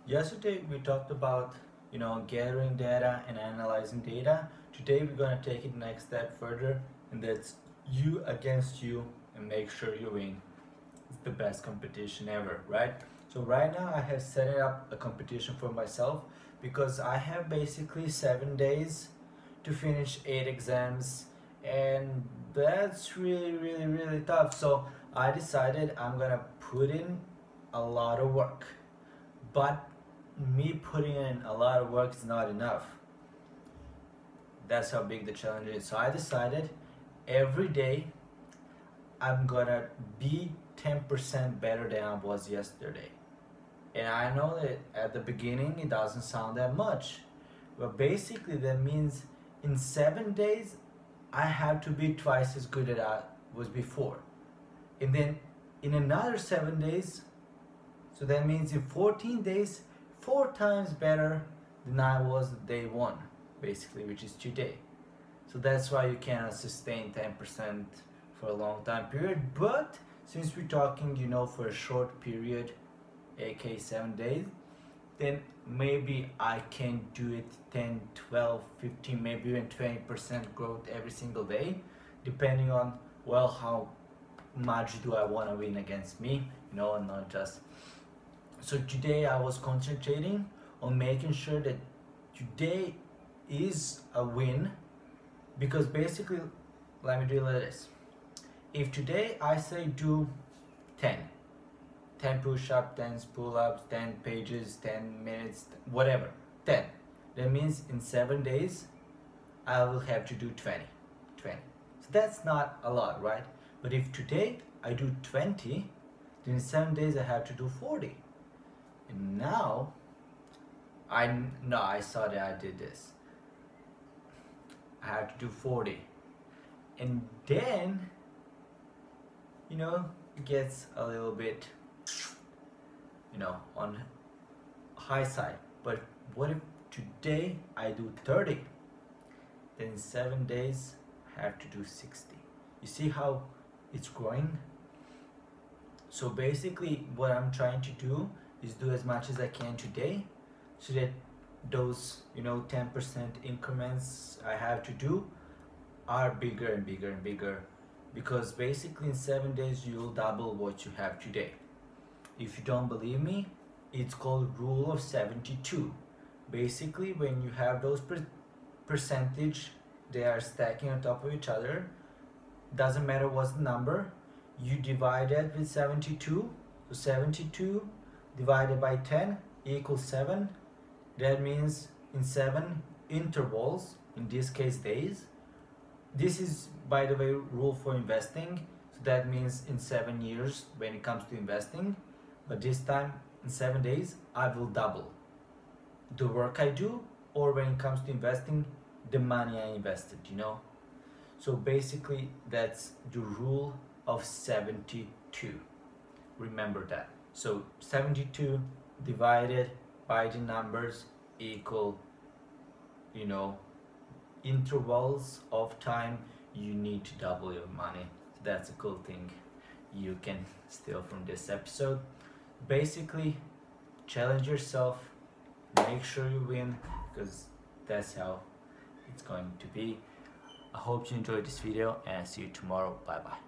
Yesterday we talked about gathering data and analyzing data. Today we're gonna take it next step further, and that's you against you and make sure you win. It's the best competition ever, right? So right now I have set up a competition for myself because I have basically 7 days to finish 8 exams, and that's really tough. So I decided I'm gonna put in a lot of work, but me putting in a lot of work is not enough. That's how big the challenge is. So I decided every day I'm gonna be 10% better than I was yesterday. And I know that at the beginning it doesn't sound that much, but basically that means in 7 days I have to be twice as good as I was before. And then in another 7 days, so that means in 14 days, 4 times better than I was day one, basically, which is today. So that's why you cannot sustain 10% for a long time period. But since we're talking, for a short period, aka 7 days, then maybe I can do it 10, 12, 15, maybe even 20% growth every single day, depending on, well, how much do I want to win against me, and not just. So today I was concentrating on making sure that today is a win, because basically, let me do it like this. If today I say do 10 push-ups, 10 pull-ups, 10 pages, 10 minutes, whatever, 10. That means in 7 days, I will have to do 20. So that's not a lot, right? But if today I do 20, then in 7 days I have to do 40. And now, I saw that I did this. I have to do 40. And then, it gets a little bit, on high side. But what if today I do 30? Then in 7 days I have to do 60. You see how it's growing? So basically what I'm trying to do is do as much as I can today, so that those 10% increments I have to do are bigger and bigger and bigger, because basically in 7 days you'll double what you have today. If you don't believe me, it's called rule of 72. Basically, when you have those percentage, they are stacking on top of each other, doesn't matter what's the number, you divide it with 72. So 72 divided by 10 equals 7. That means in 7 intervals, in this case days. This is, by the way, rule for investing. So that means in 7 years when it comes to investing. But this time in 7 days, I will double the work I do, or when it comes to investing, the money I invested, So basically that's the rule of 72. Remember that. So 72 divided by the numbers equal, intervals of time you need to double your money. So that's a cool thing you can steal from this episode. Basically, challenge yourself, make sure you win, because that's how it's going to be. I hope you enjoyed this video, and see you tomorrow. Bye bye.